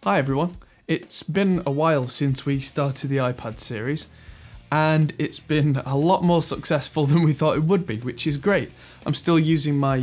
Hi everyone, it's been a while since we started the iPad series, and it's been a lot more successful than we thought it would be, which is great. I'm still using my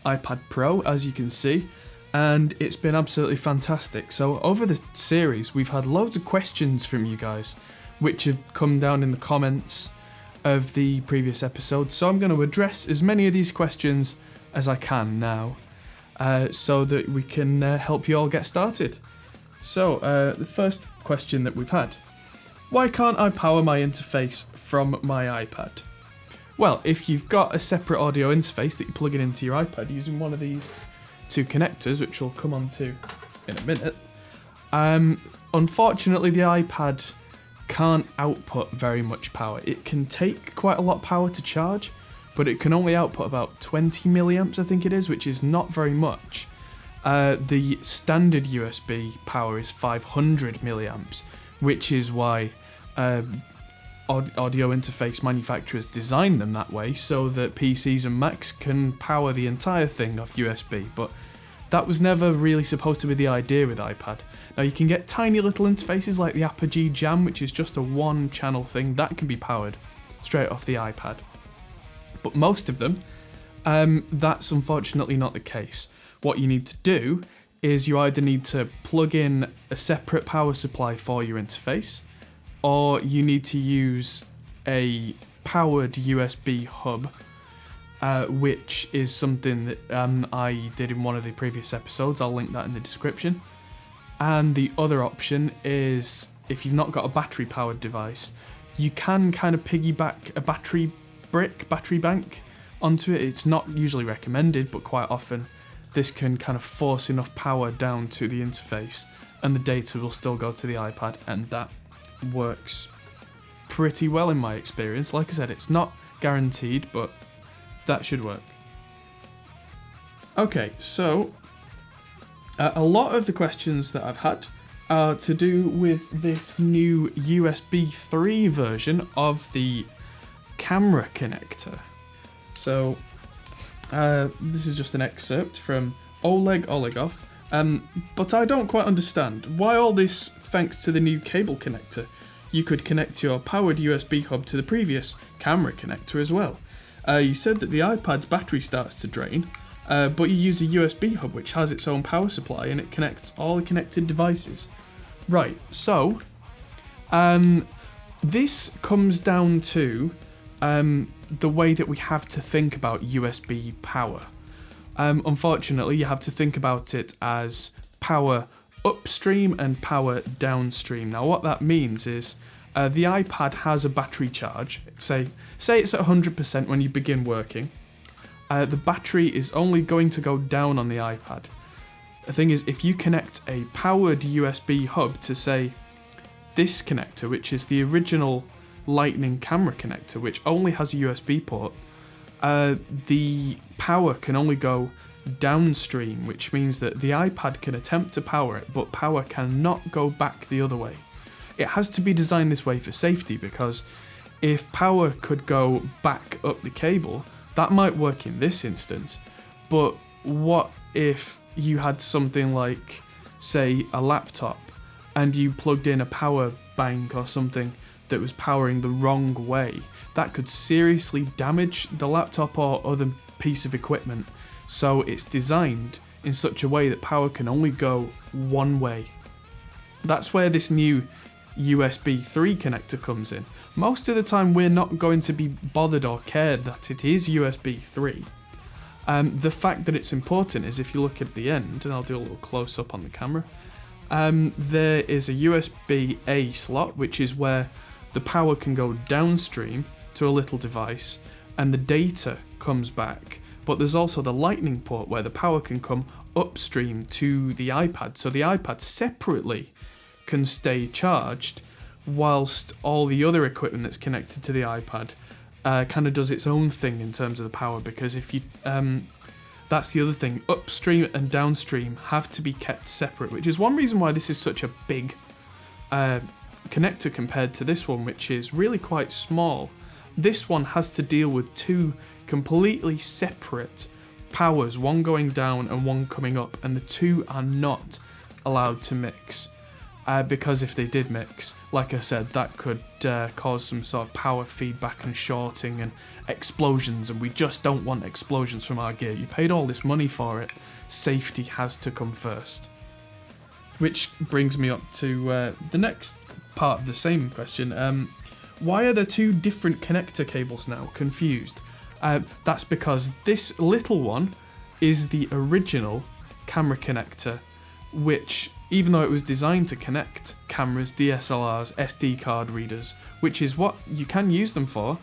iPad Pro, as you can see, and it's been absolutely fantastic. So over the series, we've had loads of questions from you guys, which have come down in the comments of the previous episodes, so I'm going to address as many of these questions as I can now, so that we can help you all get started. So, the first question that we've had. Why can't I power my interface from my iPad? Well, if you've got a separate audio interface that you plug it into your iPad using one of these two connectors, which we'll come on to in a minute, unfortunately the iPad can't output very much power. It can take quite a lot of power to charge, but it can only output about 20 milliamps, I think it is, which is not very much. The standard USB power is 500 milliamps, which is why audio interface manufacturers design them that way, so that PCs and Macs can power the entire thing off USB, but that was never really supposed to be the idea with iPad. Now you can get tiny little interfaces like the Apogee Jam, which is just a one channel thing, that can be powered straight off the iPad. But most of them, that's unfortunately not the case. What you need to do is you either need to plug in a separate power supply for your interface, or you need to use a powered USB hub, which is something that I did in one of the previous episodes. I'll link that in the description. And the other option is, if you've not got a battery powered device, you can kind of piggyback a battery bank onto it. It's not usually recommended, but quite often this can kind of force enough power down to the interface and the data will still go to the iPad, and that works pretty well in my experience. Like I said, it's not guaranteed, but that should work. Okay, so a lot of the questions that I've had are to do with this new USB 3 version of the camera connector. So this is just an excerpt from Oleg Olegov, but I don't quite understand. Why all this thanks to the new cable connector? You could connect your powered USB hub to the previous camera connector as well. You said that the iPad's battery starts to drain, but you use a USB hub which has its own power supply and it connects all the connected devices. Right, so this comes down to the way that we have to think about USB power. Unfortunately, you have to think about it as power upstream and power downstream. Now, what that means is the iPad has a battery charge. Say it's at 100% when you begin working. The battery is only going to go down on the iPad. The thing is, if you connect a powered USB hub to, say, this connector, which is the original Lightning camera connector, which only has a USB port, the power can only go downstream, which means that the iPad can attempt to power it, but power cannot go back the other way. It has to be designed this way for safety, because if power could go back up the cable, that might work in this instance, but what if you had something like, say, a laptop, and you plugged in a power bank or something that was powering the wrong way? That could seriously damage the laptop or other piece of equipment. So it's designed in such a way that power can only go one way. That's where this new USB 3 connector comes in. Most of the time we're not going to be bothered or cared that it is USB 3. The fact that it's important is if you look at the end, and I'll do a little close up on the camera, there is a USB-A slot, which is where the power can go downstream to a little device and the data comes back. But there's also the Lightning port where the power can come upstream to the iPad. So the iPad separately can stay charged whilst all the other equipment that's connected to the iPad kind of does its own thing in terms of the power. Because if you that's the other thing, upstream and downstream have to be kept separate, which is one reason why this is such a big connector compared to this one, which is really quite small. This one has to deal with two completely separate powers, one going down and one coming up, and the two are not allowed to mix. Because if they did mix, like I said, that could cause some sort of power feedback and shorting and explosions, and we just don't want explosions from our gear. You paid all this money for it, safety has to come first. Which brings me up to the next part of the same question. Why are there two different connector cables now? Confused. That's because this little one is the original camera connector, which, even though it was designed to connect cameras, DSLRs, SD card readers, which is what you can use them for,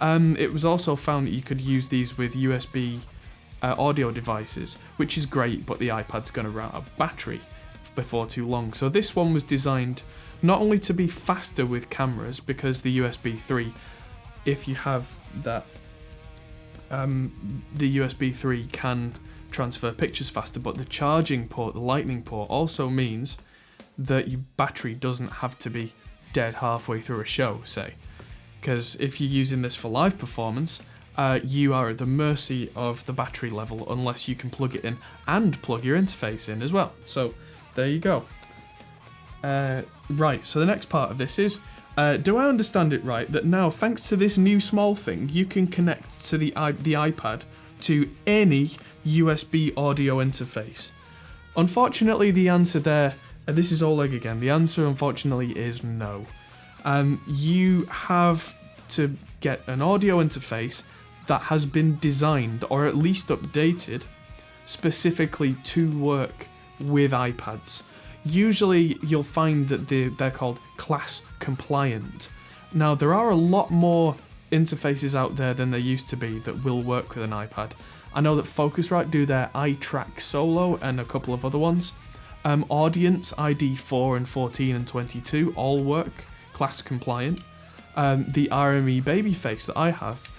it was also found that you could use these with USB audio devices, which is great, but the iPad's going to run out of battery before too long. So this one was designed not only to be faster with cameras, because the USB 3, if you have that, the USB 3 can transfer pictures faster, but the charging port, the lightning port, also means that your battery doesn't have to be dead halfway through a show, say. Because if you're using this for live performance, you are at the mercy of the battery level unless you can plug it in and plug your interface in as well. So there you go. Right, so the next part of this is, do I understand it right that now, thanks to this new small thing, you can connect to the iPad to any USB audio interface? Unfortunately, the answer there, and this is Oleg again, the answer unfortunately is no. You have to get an audio interface that has been designed, or at least updated, specifically to work with iPads. Usually you'll find that they're called class compliant. Now, there are a lot more interfaces out there than there used to be that will work with an iPad. I know that Focusrite do their iTrack Solo and a couple of other ones. Audience ID 4 and 14 and 22 all work class compliant. The RME Babyface that I have,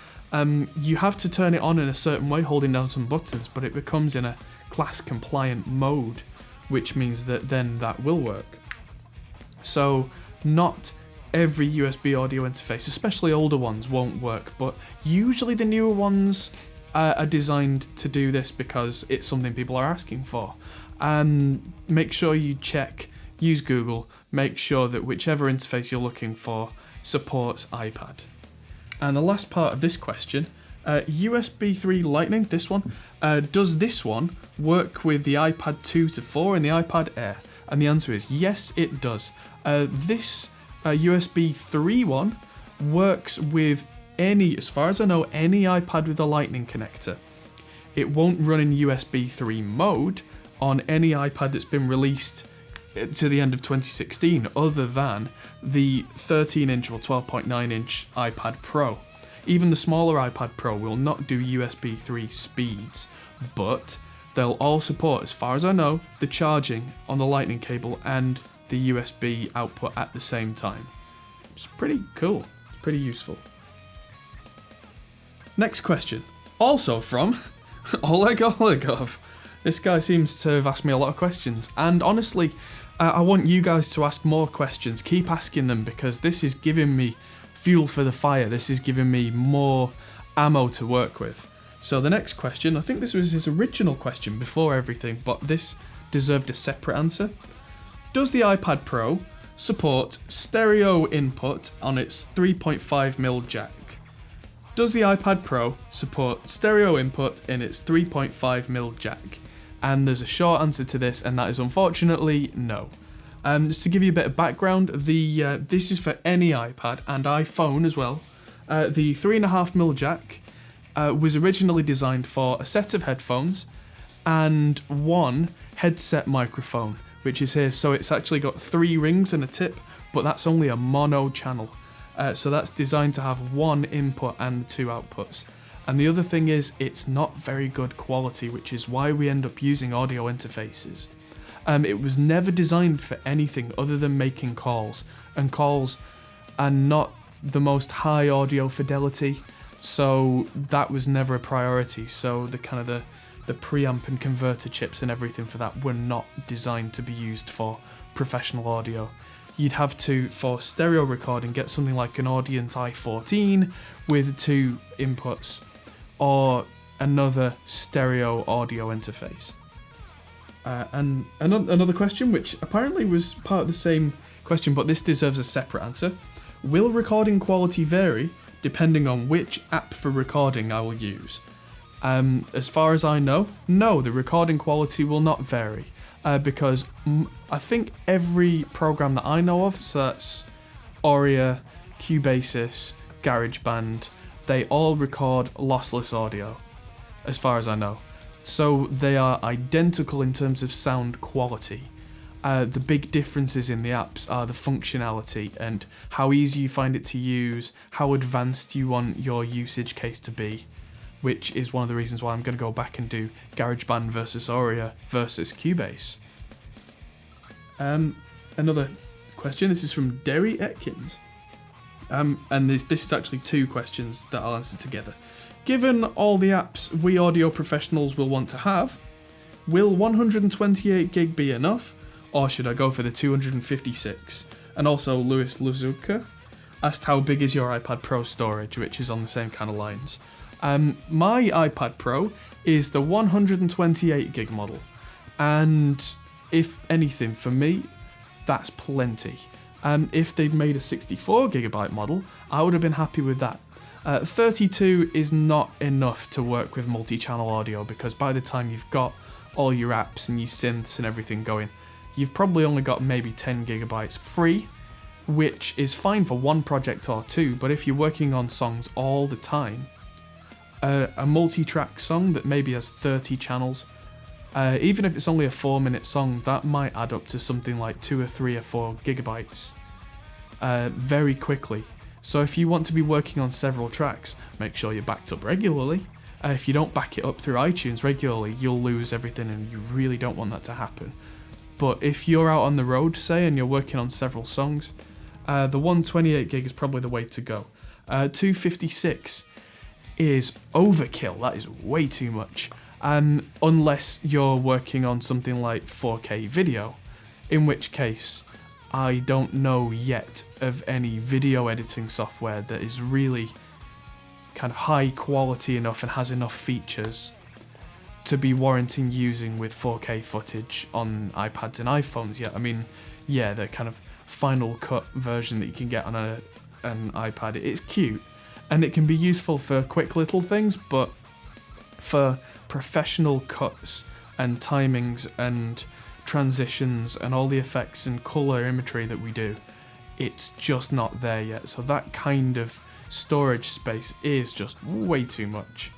you have to turn it on in a certain way, holding down some buttons, but it becomes in a class compliant mode, which means that then that will work. So not every USB audio interface, especially older ones, won't work, but usually the newer ones are designed to do this because it's something people are asking for. Make sure you check, use Google, make sure that whichever interface you're looking for supports iPad. And the last part of this question, USB 3 Lightning, this one, does this one work with the iPad 2 to 4 and the iPad Air? And the answer is yes, it does. This USB 3 one works with any, as far as I know, any iPad with a Lightning connector. It won't run in USB 3 mode on any iPad that's been released to the end of 2016, other than the 13-inch or 12.9-inch iPad Pro. Even the smaller iPad Pro will not do USB 3 speeds, but they'll all support, as far as I know, the charging on the Lightning cable and the USB output at the same time. It's pretty cool, it's pretty useful. Next question, also from Oleg Olegov. This guy seems to have asked me a lot of questions, and honestly, I want you guys to ask more questions. Keep asking them, because this is giving me fuel for the fire. This is giving me more ammo to work with. So the next question, I think this was his original question before everything, but this deserved a separate answer. Does the iPad Pro support stereo input on its 3.5mm jack? Does the iPad Pro support stereo input in its 3.5mm jack? And there's a short answer to this, and that is unfortunately no. Just to give you a bit of background, this is for any iPad and iPhone as well. The 3.5mm jack was originally designed for a set of headphones and one headset microphone, which is here. So it's actually got 3 rings and a tip, but that's only a mono channel. So that's designed to have one input and 2 outputs. And the other thing is, it's not very good quality, which is why we end up using audio interfaces. It was never designed for anything other than making calls, and calls are not the most high audio fidelity, so that was never a priority. So the preamp and converter chips and everything for that were not designed to be used for professional audio. You'd have to, for stereo recording, get something like an Audience i14 with 2 inputs, or another stereo audio interface. And another question, which apparently was part of the same question, but this deserves a separate answer. Will recording quality vary depending on which app for recording I will use? As far as I know, no, the recording quality will not vary. Because I think every program that I know of, so that's Auria, Cubasis, GarageBand, they all record lossless audio, as far as I know. So they are identical in terms of sound quality. The big differences in the apps are the functionality and how easy you find it to use, how advanced you want your usage case to be, which is one of the reasons why I'm going to go back and do GarageBand versus Auria versus Cubase. Another question, this is from Derry Atkins. And this is actually two questions that I'll answer together. Given all the apps we audio professionals will want to have, will 128 gig be enough, or should I go for the 256? And also Louis Luzuka asked how big is your iPad Pro storage, which is on the same kind of lines. My iPad Pro is the 128 gig model, and if anything, for me, that's plenty. If they'd made a 64 gigabyte model, I would have been happy with that. 32 is not enough to work with multi-channel audio, because by the time you've got all your apps and your synths and everything going, you've probably only got maybe 10 gigabytes free, which is fine for one project or two, but if you're working on songs all the time, a multi-track song that maybe has 30 channels, even if it's only a 4-minute song, that might add up to something like 2 or 3 or 4 gigabytes very quickly. So if you want to be working on several tracks, make sure you're backed up regularly. If you don't back it up through iTunes regularly, you'll lose everything, and you really don't want that to happen. But if you're out on the road, say, and you're working on several songs, the 128 gig is probably the way to go. 256 is overkill. That is way too much. Unless you're working on something like 4K video, in which case I don't know yet of any video editing software that is really kind of high quality enough and has enough features to be warranting using with 4K footage on iPads and iPhones yet. I mean, yeah, the kind of Final Cut version that you can get on an iPad, it's cute and it can be useful for quick little things, but for professional cuts and timings and transitions and all the effects and colour imagery that we do, it's just not there yet. So that kind of storage space is just way too much.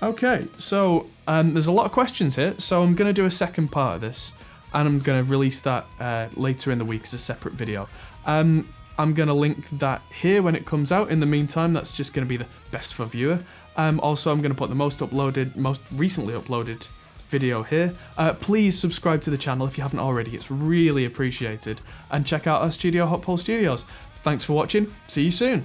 Okay, so there's a lot of questions here, so I'm going to do a second part of this, and I'm going to release that later in the week as a separate video. I'm going to link that here when it comes out. In the meantime, that's just going to be the best for viewer. Also, I'm going to put the most recently uploaded video here. Please subscribe to the channel if you haven't already, it's really appreciated. And check out our studio, Hot Pole Studios. Thanks for watching, see you soon.